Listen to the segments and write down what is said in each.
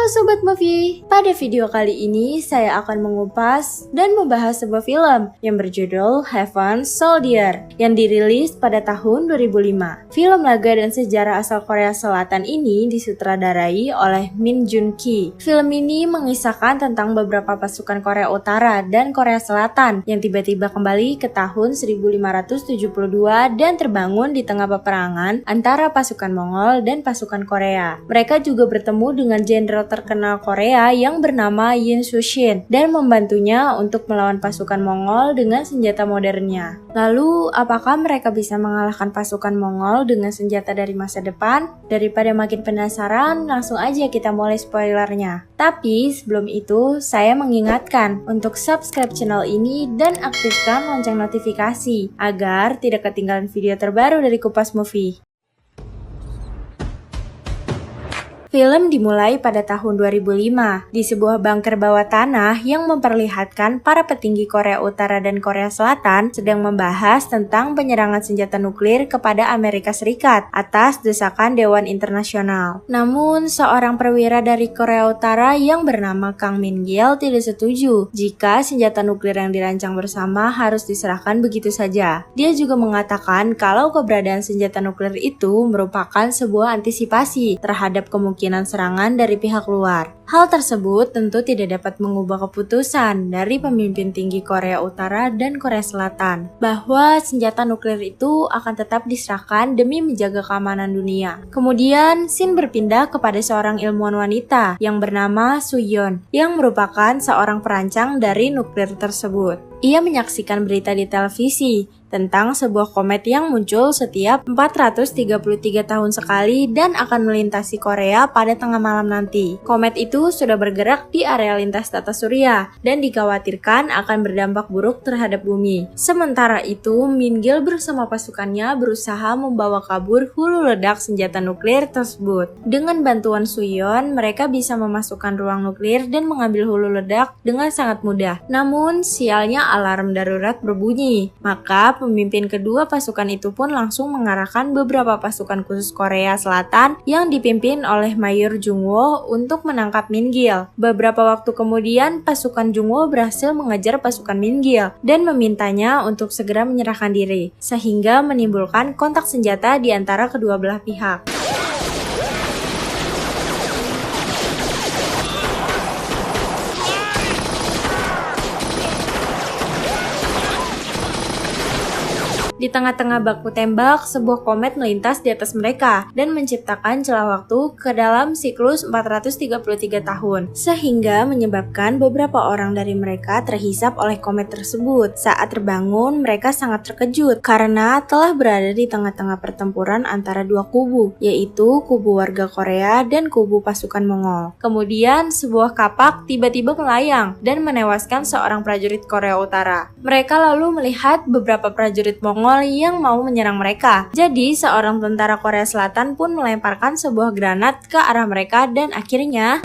Sobat Movie, pada video kali ini saya akan mengupas dan membahas sebuah film yang berjudul Heaven Soldier yang dirilis pada tahun 2005. Film laga dan sejarah asal Korea Selatan ini disutradarai oleh Min Jun Ki. Film ini mengisahkan tentang beberapa pasukan Korea Utara dan Korea Selatan yang tiba-tiba kembali ke tahun 1572 dan terbangun di tengah peperangan antara pasukan Mongol dan pasukan Korea. Mereka juga bertemu dengan jenderal terkenal Korea yang bernama Yin Sushin dan membantunya untuk melawan pasukan Mongol dengan senjata modernnya. Lalu, apakah mereka bisa mengalahkan pasukan Mongol dengan senjata dari masa depan? Daripada makin penasaran, langsung aja kita mulai spoilernya. Tapi sebelum itu, saya mengingatkan untuk subscribe channel ini dan aktifkan lonceng notifikasi agar tidak ketinggalan video terbaru dari Kupas Movie. Film dimulai pada tahun 2005 di sebuah bunker bawah tanah yang memperlihatkan para petinggi Korea Utara dan Korea Selatan sedang membahas tentang penyerangan senjata nuklir kepada Amerika Serikat atas desakan Dewan Internasional. Namun, seorang perwira dari Korea Utara yang bernama Kang Min Gil tidak setuju jika senjata nuklir yang dirancang bersama harus diserahkan begitu saja. Dia juga mengatakan kalau keberadaan senjata nuklir itu merupakan sebuah antisipasi terhadap kemungkinan serangan dari pihak luar. Hal tersebut tentu tidak dapat mengubah keputusan dari pemimpin tinggi Korea Utara dan Korea Selatan bahwa senjata nuklir itu akan tetap diserahkan demi menjaga keamanan dunia. Kemudian, scene berpindah kepada seorang ilmuwan wanita yang bernama Suyeon yang merupakan seorang perancang dari nuklir tersebut. Ia menyaksikan berita di televisi tentang sebuah komet yang muncul setiap 433 tahun sekali dan akan melintasi Korea pada tengah malam nanti. Komet itu sudah bergerak di area lintas tata surya dan dikhawatirkan akan berdampak buruk terhadap bumi. Sementara itu, Min Gil bersama pasukannya berusaha membawa kabur hulu ledak senjata nuklir tersebut. Dengan bantuan Suyeon, mereka bisa memasukkan ruang nuklir dan mengambil hulu ledak dengan sangat mudah. Namun, sialnya alarm darurat berbunyi. Maka pemimpin kedua pasukan itu pun langsung mengarahkan beberapa pasukan khusus Korea Selatan yang dipimpin oleh Mayor Jungwoo untuk menangkap Min Gil. Beberapa waktu kemudian, pasukan Jungwoo berhasil mengejar pasukan Min Gil dan memintanya untuk segera menyerahkan diri, sehingga menimbulkan kontak senjata di antara kedua belah pihak. Di tengah-tengah baku tembak, sebuah komet melintas di atas mereka dan menciptakan celah waktu ke dalam siklus 433 tahun, sehingga menyebabkan beberapa orang dari mereka terhisap oleh komet tersebut. Saat terbangun, mereka sangat terkejut karena telah berada di tengah-tengah pertempuran antara dua kubu, yaitu kubu warga Korea dan kubu pasukan Mongol. Kemudian, sebuah kapak tiba-tiba melayang dan menewaskan seorang prajurit Korea Utara. Mereka lalu melihat beberapa prajurit Mongol yang mau menyerang mereka. Jadi, seorang tentara Korea Selatan pun melemparkan sebuah granat ke arah mereka dan akhirnya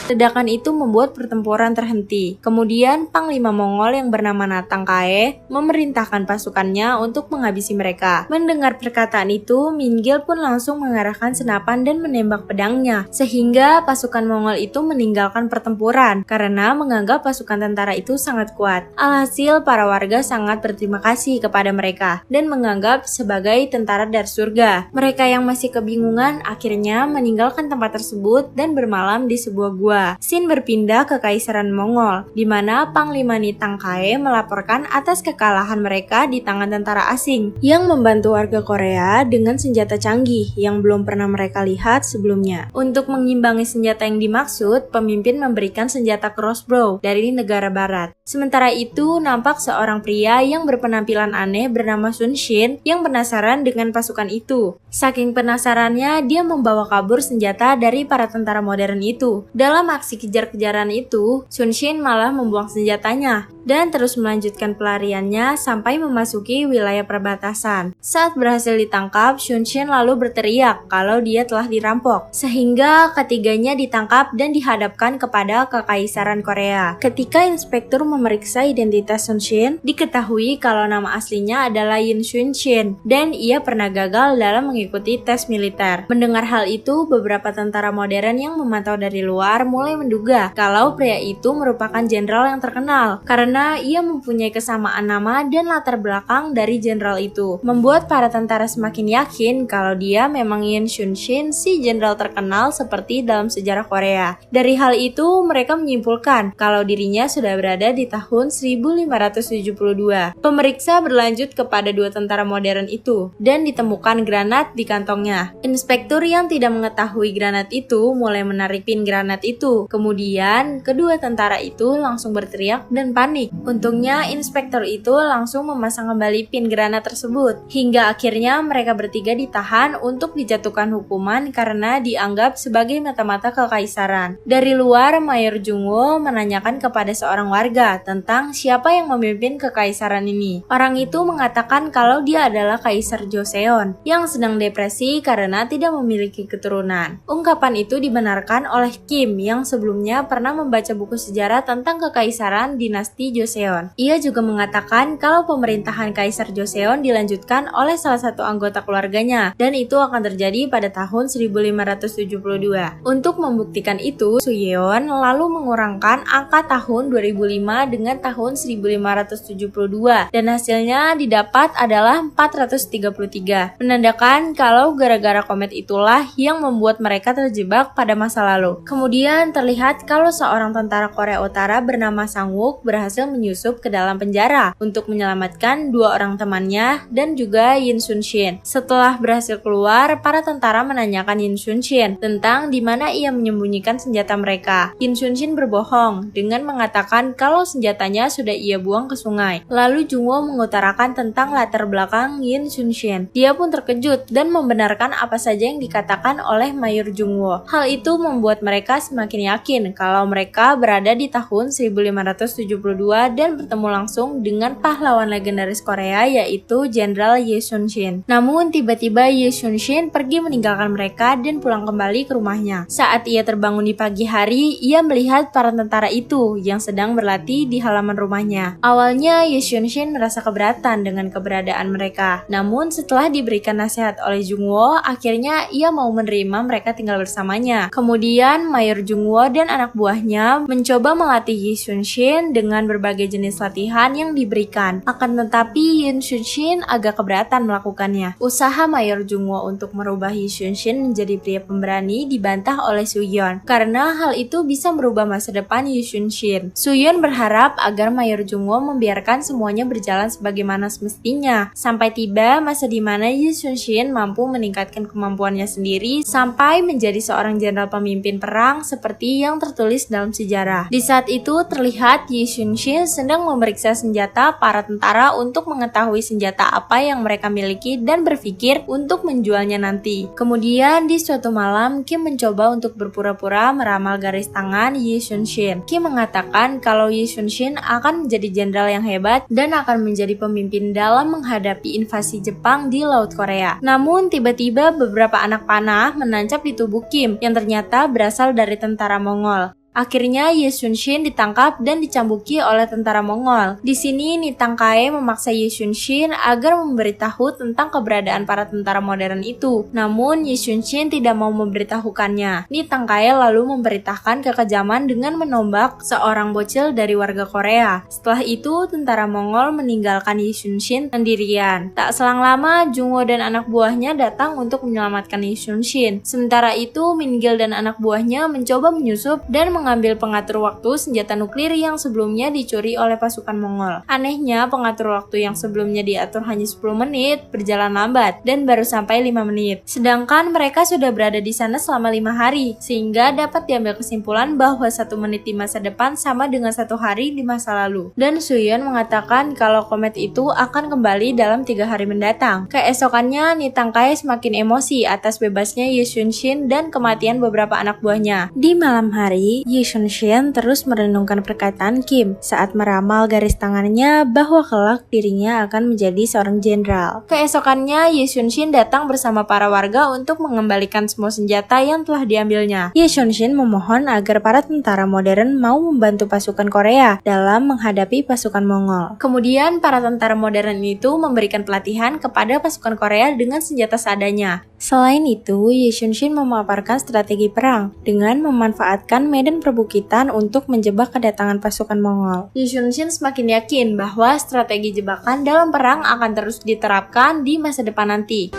ledakan itu membuat pertempuran terhenti. Kemudian, Panglima Mongol yang bernama Natang Kae memerintahkan pasukannya untuk menghabisi mereka. Mendengar perkataan itu, Min Gil pun langsung mengarahkan senapan dan menembak pedangnya, sehingga pasukan Mongol itu meninggalkan pertempuran karena menganggap pasukan tentara itu sangat kuat. Alhasil, para warga sangat berterima kasih kepada mereka dan menganggap sebagai tentara dari surga. Mereka yang masih kebingungan akhirnya meninggalkan tempat tersebut dan bermalam di sebuah gua. Scene berpindah ke Kaisaran Mongol, di mana Panglima Natang Kae melaporkan atas kekalahan mereka di tangan tentara asing yang membantu warga Korea dengan senjata canggih yang belum pernah mereka lihat sebelumnya. Untuk mengimbangi senjata yang dimaksud, pemimpin memberikan senjata crossbow dari negara barat. Sementara itu, nampak seorang pria yang berpenampilan aneh bernama Sun Shin yang penasaran dengan pasukan itu. Saking penasarannya, dia membawa kabur senjata dari para tentara modern itu. Dalam aksi kejar-kejaran itu, Sun Shin malah membuang senjatanya dan terus melanjutkan pelariannya sampai memasuki wilayah perbatasan. Saat berhasil ditangkap, Sun Shin lalu berteriak kalau dia telah dirampok, sehingga ketiganya ditangkap dan dihadapkan kepada Kekaisaran Korea. Ketika inspektur memeriksa identitas Sun Shin, diketahui kalau nama aslinya adalah Yin Sun Shin dan ia pernah gagal dalam mengikuti tes militer. Mendengar hal itu, beberapa tentara modern yang memantau dari luar mulai menduga kalau pria itu merupakan jenderal yang terkenal karena ia mempunyai kesamaan nama dan latar belakang dari jenderal itu, membuat para tentara semakin yakin kalau dia memang Yin Sun Shin, si jenderal terkenal seperti dalam sejarah Korea. Dari hal itu, mereka menyimpulkan kalau dirinya sudah berada di tahun 1572. Pemeriksa berlanjut kepada dua tentara modern itu dan ditemukan granat di kantongnya. Inspektur yang tidak mengetahui granat itu mulai menarik pin granat itu. Kemudian, kedua tentara itu langsung berteriak dan panik. Untungnya, inspektur itu langsung memasang kembali pin granat tersebut. Hingga akhirnya mereka bertiga ditahan untuk dijatuhkan hukuman karena dianggap sebagai mata-mata kekaisaran. Dari luar, Mayor Jungwoo menanyakan kepada seorang warga tentang siapa yang memimpin kekaisaran ini. Orang itu mengatakan kalau dia adalah Kaisar Joseon yang sedang depresi karena tidak memiliki keturunan. Ungkapan itu dibenarkan oleh Kim yang sebelumnya pernah membaca buku sejarah tentang kekaisaran dinasti Joseon. Ia juga mengatakan kalau pemerintahan Kaisar Joseon dilanjutkan oleh salah satu anggota keluarganya dan itu akan terjadi pada tahun 1572. Untuk membuktikan itu, Suyeon lalu mengurangkan angka tahun 2005 dengan tahun 1572 dan hasilnya didapat adalah 433, menandakan kalau gara-gara komet itulah yang membuat mereka terjebak pada masa lalu. Kemudian terlihat kalau seorang tentara Korea Utara bernama Sang-wook berhasil menyusup ke dalam penjara untuk menyelamatkan dua orang temannya dan juga Yin Sun Shin. Setelah berhasil keluar, para tentara menanyakan Yin Sun Shin tentang di mana ia menyembunyikan senjata mereka. Yin Sun Shin berbohong dengan mengatakan kalau senjatanya sudah ia buang ke sungai. Lalu Jungwoo mengutarakan tentang latar belakang Yin Sun Shin. Dia pun terkejut dan membenarkan apa saja yang dikatakan oleh Mayor Jungwoo. Hal itu membuat mereka semakin yakin kalau mereka berada di tahun 1572 dan bertemu langsung dengan pahlawan legendaris Korea yaitu Jenderal Yi Sun Shin. Namun tiba-tiba Yi Sun Shin pergi meninggalkan mereka dan pulang kembali ke rumahnya. Saat ia terbangun di pagi hari, ia melihat para tentara itu yang sedang berlatih di halaman rumahnya. Awalnya Yi Sun Shin merasa keberatan dengan keberadaan mereka. Namun setelah diberikan nasihat oleh Jungwoo, akhirnya ia mau menerima mereka tinggal bersamanya. Kemudian Mayor Jungwoo dan anak buahnya mencoba melatih Yi Sun Shin dengan berbagai jenis latihan yang diberikan. Akan tetapi Yin Sun Shin agak keberatan melakukannya. Usaha Mayor Jungwoo untuk merubah Yi Sun Shin menjadi pria pemberani dibantah oleh Suyeon karena hal itu bisa merubah masa depan Yi Sun Shin. Suyeon berharap agar Mayor Jungwoo membiarkan semuanya berjalan sebagaimana semestinya sampai tiba masa di mana Yi Sun Shin mampu meningkatkan kemampuannya sendiri sampai menjadi seorang jenderal pemimpin perang seperti yang tertulis dalam sejarah. Di saat itu terlihat Yi Sun Shin sedang memeriksa senjata para tentara untuk mengetahui senjata apa yang mereka miliki dan berpikir untuk menjualnya nanti. Kemudian di suatu malam Kim mencoba untuk berpura-pura meramal garis tangan Yi Sun Shin. Kim mengatakan kalau Yi Sun Shin akan menjadi jenderal yang hebat dan akan menjadi pemimpin dalam menghadapi invasi Jepang di Laut Korea. Namun tiba-tiba beberapa anak panah menancap di tubuh Kim yang ternyata berasal dari tentara Mongol. Akhirnya Yi Sun Shin ditangkap dan dicambuki oleh tentara Mongol. Di sini Nitang Kae memaksa Yi Sun Shin agar memberitahu tentang keberadaan para tentara modern itu. Namun Yi Sun Shin tidak mau memberitahukannya. Nitang Kae lalu memberitakan kekejaman dengan menombak seorang bocil dari warga Korea. Setelah itu tentara Mongol meninggalkan Yi Sun Shin sendirian. Tak selang lama Jungwoo dan anak buahnya datang untuk menyelamatkan Yi Sun Shin. Sementara itu Min Gil dan anak buahnya mencoba menyusup dan mengambil pengatur waktu senjata nuklir yang sebelumnya dicuri oleh pasukan Mongol. Anehnya, pengatur waktu yang sebelumnya diatur hanya 10 menit berjalan lambat dan baru sampai 5 menit. Sedangkan mereka sudah berada di sana selama 5 hari, sehingga dapat diambil kesimpulan bahwa 1 menit di masa depan sama dengan 1 hari di masa lalu. Dan Suyeon mengatakan kalau komet itu akan kembali dalam 3 hari mendatang. Keesokannya, Nitang Kae semakin emosi atas bebasnya Yi Sun Shin dan kematian beberapa anak buahnya. Di malam hari, Yi Sun-shin terus merenungkan perkataan Kim saat meramal garis tangannya bahwa kelak dirinya akan menjadi seorang jenderal. Keesokannya, Yi Sun-shin datang bersama para warga untuk mengembalikan semua senjata yang telah diambilnya. Yi Sun-shin memohon agar para tentara modern mau membantu pasukan Korea dalam menghadapi pasukan Mongol. Kemudian, para tentara modern itu memberikan pelatihan kepada pasukan Korea dengan senjata seadanya. Selain itu, Yi Sun-shin memaparkan strategi perang dengan memanfaatkan medan perbukitan untuk menjebak kedatangan pasukan Mongol. Yi Sun-shin semakin yakin bahwa strategi jebakan dalam perang akan terus diterapkan di masa depan nanti.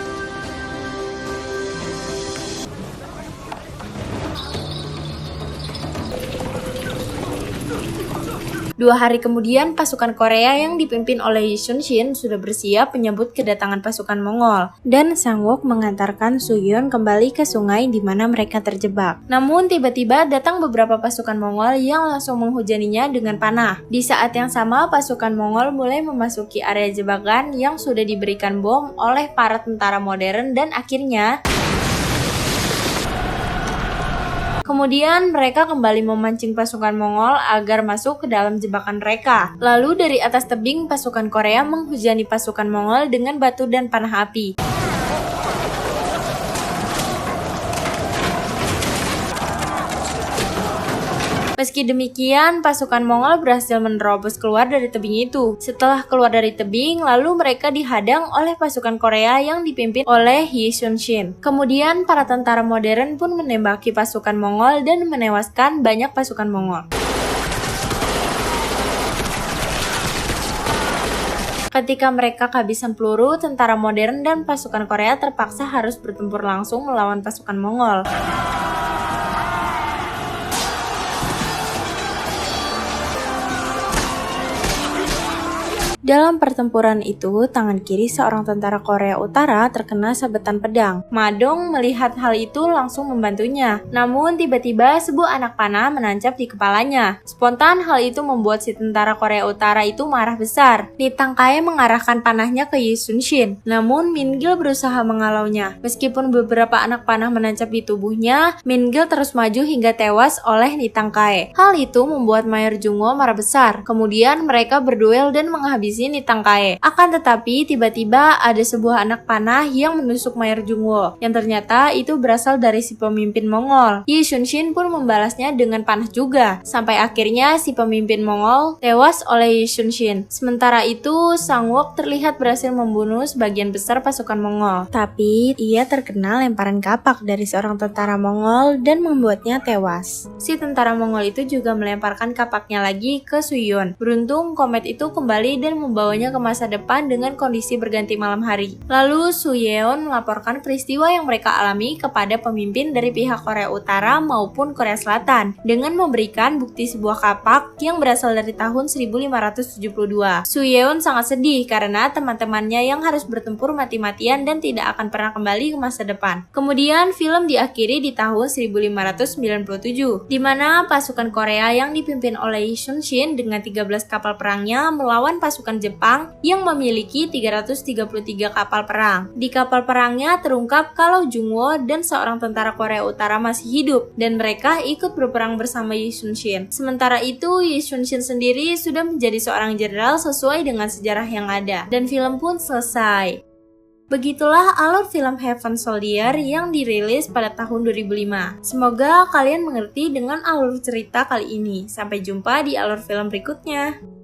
2 hari kemudian, pasukan Korea yang dipimpin oleh Yi Sun-shin sudah bersiap menyambut kedatangan pasukan Mongol, dan Sang-wook mengantarkan Su-yeon kembali ke sungai di mana mereka terjebak. Namun tiba-tiba datang beberapa pasukan Mongol yang langsung menghujaninya dengan panah. Di saat yang sama, pasukan Mongol mulai memasuki area jebakan yang sudah diberikan bom oleh para tentara modern dan akhirnya kemudian mereka kembali memancing pasukan Mongol agar masuk ke dalam jebakan mereka. Lalu dari atas tebing pasukan Korea menghujani pasukan Mongol dengan batu dan panah api. Meski demikian, pasukan Mongol berhasil menerobos keluar dari tebing itu. Setelah keluar dari tebing, lalu mereka dihadang oleh pasukan Korea yang dipimpin oleh Yi Sun-shin. Kemudian, para tentara modern pun menembaki pasukan Mongol dan menewaskan banyak pasukan Mongol. Ketika mereka kehabisan peluru, tentara modern dan pasukan Korea terpaksa harus bertempur langsung melawan pasukan Mongol. Dalam pertempuran itu, tangan kiri seorang tentara Korea Utara terkena sabetan pedang. Ma Dong melihat hal itu langsung membantunya. Namun tiba-tiba sebuah anak panah menancap di kepalanya. Spontan hal itu membuat si tentara Korea Utara itu marah besar. Lee Tang-kae mengarahkan panahnya ke Yi Sun-shin. Namun Min-gil berusaha mengalaunya. Meskipun beberapa anak panah menancap di tubuhnya, Min-gil terus maju hingga tewas oleh Lee Tang-kae. Hal itu membuat Mayor Jung-woo marah besar. Kemudian mereka berduel dan menghabisi Lee Tang-kae. Akan tetapi tiba-tiba ada sebuah anak panah yang menusuk Mayor Jung-woo, yang ternyata itu berasal dari si pemimpin Mongol. Yi Sun-shin pun membalasnya dengan panah juga, sampai akhirnya si pemimpin Mongol tewas oleh Yi Sun-shin. Sementara itu, Sang-wook terlihat berhasil membunuh sebagian besar pasukan Mongol, tapi ia terkena lemparan kapak dari seorang tentara Mongol dan membuatnya tewas. Si tentara Mongol itu juga melemparkan kapaknya lagi ke Su-yeon. Beruntung komet itu kembali dan membawanya ke masa depan dengan kondisi berganti malam hari. Lalu Su-yeon melaporkan peristiwa yang mereka alami kepada pemimpin dari pihak Korea Utara maupun Korea Selatan dengan memberikan bukti sebuah kapak yang berasal dari tahun 1572. Su-yeon sangat sedih karena teman-temannya yang harus bertempur mati-matian dan tidak akan pernah kembali ke masa depan. Kemudian film diakhiri di tahun 1597, di mana pasukan Korea yang dipimpin oleh Yi Sun-shin dengan 13 kapal perangnya melawan pasukan Jepang yang memiliki 333 kapal perang. Di kapal perangnya terungkap kalau Jung-woo dan seorang tentara Korea Utara masih hidup dan mereka ikut berperang bersama Yi Sun-shin. Sementara itu, Yi Sun-shin sendiri sudah menjadi seorang jenderal sesuai dengan sejarah yang ada dan film pun selesai. Begitulah alur film Heaven Soldier yang dirilis pada tahun 2005. Semoga kalian mengerti dengan alur cerita kali ini. Sampai jumpa di alur film berikutnya.